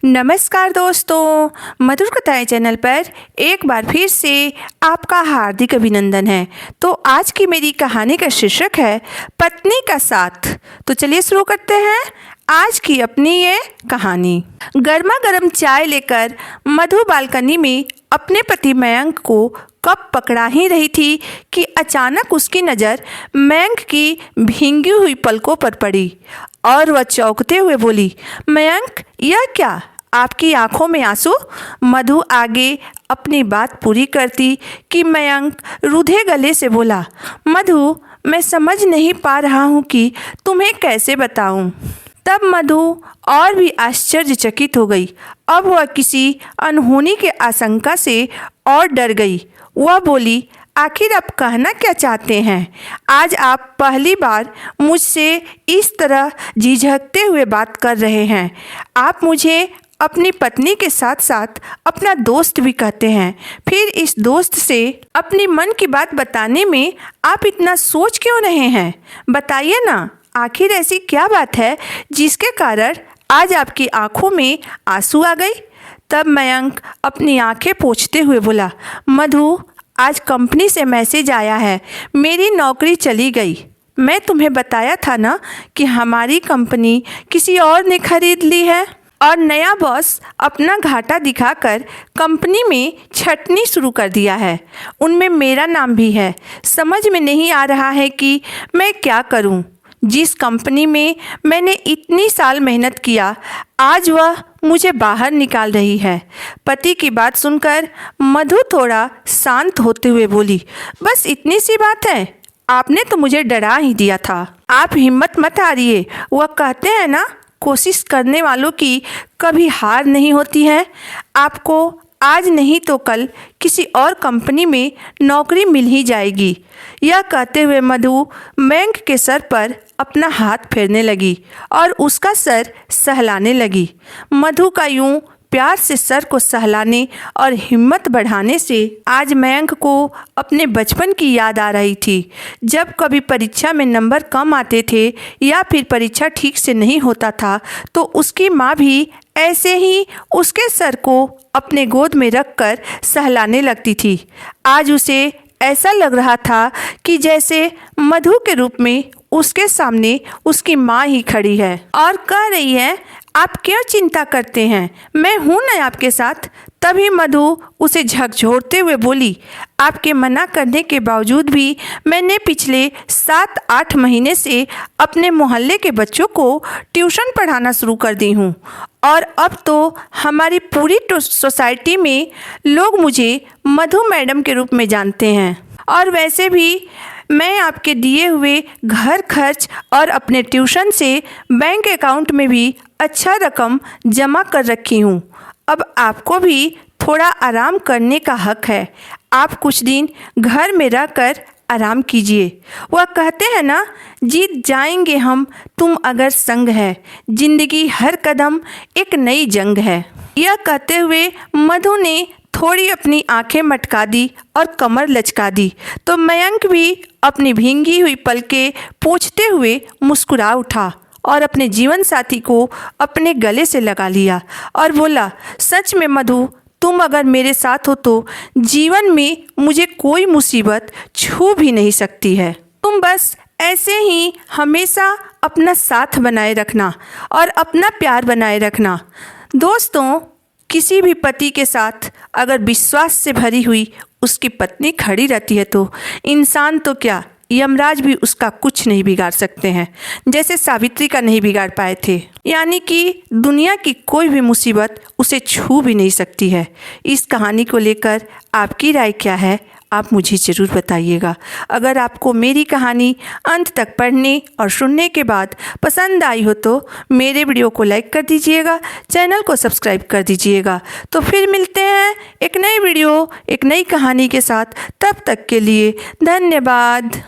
नमस्कार दोस्तों, मधुर कथाएं चैनल पर एक बार फिर से आपका हार्दिक अभिनंदन है। तो आज की मेरी कहानी का शीर्षक है पत्नी का साथ। तो चलिए शुरू करते हैं आज की अपनी ये कहानी। गर्मा गर्म चाय लेकर मधु बालकनी में अपने पति मयंक को कप पकड़ा ही रही थी कि अचानक उसकी नज़र मयंक की भींगी हुई पलकों पर पड़ी और वह चौंकते हुए बोली, मयंक, यह क्या? आपकी आंखों में आंसू? मधु आगे अपनी बात पूरी करती कि मयंक रूधे गले से बोला, मधु, मैं समझ नहीं पा रहा हूँ कि तुम्हें कैसे बताऊँ। तब मधु और भी आश्चर्यचकित हो गई। अब वह किसी अनहोनी के आशंका से और डर गई। वह बोली, आखिर आप कहना क्या चाहते हैं? आज आप पहली बार मुझसे इस तरह झिझकते हुए बात कर रहे हैं। आप मुझे अपनी पत्नी के साथ साथ अपना दोस्त भी कहते हैं। फिर इस दोस्त से अपनी मन की बात बताने में आप इतना सोच क्यों रहे हैं? बताइए ना, आखिर ऐसी क्या बात है जिसके कारण आज आपकी आंखों में आंसू आ गई? तब मयंक अपनी आंखें पोंछते हुए बोला, मधु, आज कंपनी से मैसेज आया है, मेरी नौकरी चली गई। मैं तुम्हें बताया था ना कि हमारी कंपनी किसी और ने खरीद ली है और नया बॉस अपना घाटा दिखाकर कंपनी में छटनी शुरू कर दिया है। उनमें मेरा नाम भी है। समझ में नहीं आ रहा है कि मैं क्या करूं। जिस कंपनी में मैंने इतनी साल मेहनत किया, आज वह मुझे बाहर निकाल रही है। पति की बात सुनकर मधु थोड़ा शांत होते हुए बोली, बस इतनी सी बात है? आपने तो मुझे डरा ही दिया था। आप हिम्मत मत हारिए। वह कहते हैं ना, कोशिश करने वालों की कभी हार नहीं होती है। आपको आज नहीं तो कल किसी और कंपनी में नौकरी मिल ही जाएगी। यह कहते हुए मधु मयंक के सर पर अपना हाथ फेरने लगी और उसका सर सहलाने लगी। मधु का यूं प्यार से सर को सहलाने और हिम्मत बढ़ाने से आज मयंक को अपने बचपन की याद आ रही थी। जब कभी परीक्षा में नंबर कम आते थे या फिर परीक्षा ठीक से नहीं होता था तो उसकी माँ भी ऐसे ही उसके सर को अपने गोद में रखकर सहलाने लगती थी। आज उसे ऐसा लग रहा था कि जैसे मधु के रूप में उसके सामने उसकी माँ ही खड़ी है और कह रही है, आप क्यों चिंता करते हैं, मैं हूं ना आपके साथ। तभी मधु उसे झकझोरते हुए बोली, आपके मना करने के बावजूद भी मैंने पिछले 7-8 महीने से अपने मोहल्ले के बच्चों को ट्यूशन पढ़ाना शुरू कर दी हूँ और अब तो हमारी पूरी सोसाइटी में लोग मुझे मधु मैडम के रूप में जानते हैं। और वैसे भी मैं आपके दिए हुए घर खर्च और अपने ट्यूशन से बैंक अकाउंट में भी अच्छा रकम जमा कर रखी हूँ। अब आपको भी थोड़ा आराम करने का हक है। आप कुछ दिन घर में रहकर आराम कीजिए। वह कहते हैं ना, जीत जाएंगे हम तुम अगर संग है। जिंदगी हर कदम एक नई जंग है। यह कहते हुए मधु ने थोड़ी अपनी आंखें मटका दी और कमर लचका दी तो मयंक भी अपनी भींगी हुई पलकें पोंछते हुए मुस्कुरा उठा और अपने जीवन साथी को अपने गले से लगा लिया और बोला, सच में मधु, तुम अगर मेरे साथ हो तो जीवन में मुझे कोई मुसीबत छू भी नहीं सकती है। तुम बस ऐसे ही हमेशा अपना साथ बनाए रखना और अपना प्यार बनाए रखना। दोस्तों, किसी भी पति के साथ अगर विश्वास से भरी हुई उसकी पत्नी खड़ी रहती है तो इंसान तो क्या, यमराज भी उसका कुछ नहीं बिगाड़ सकते हैं, जैसे सावित्री का नहीं बिगाड़ पाए थे। यानी कि दुनिया की कोई भी मुसीबत उसे छू भी नहीं सकती है। इस कहानी को लेकर आपकी राय क्या है, आप मुझे ज़रूर बताइएगा। अगर आपको मेरी कहानी अंत तक पढ़ने और सुनने के बाद पसंद आई हो तो मेरे वीडियो को लाइक कर दीजिएगा, चैनल को सब्सक्राइब कर दीजिएगा। तो फिर मिलते हैं एक नई वीडियो, एक नई कहानी के साथ। तब तक के लिए धन्यवाद।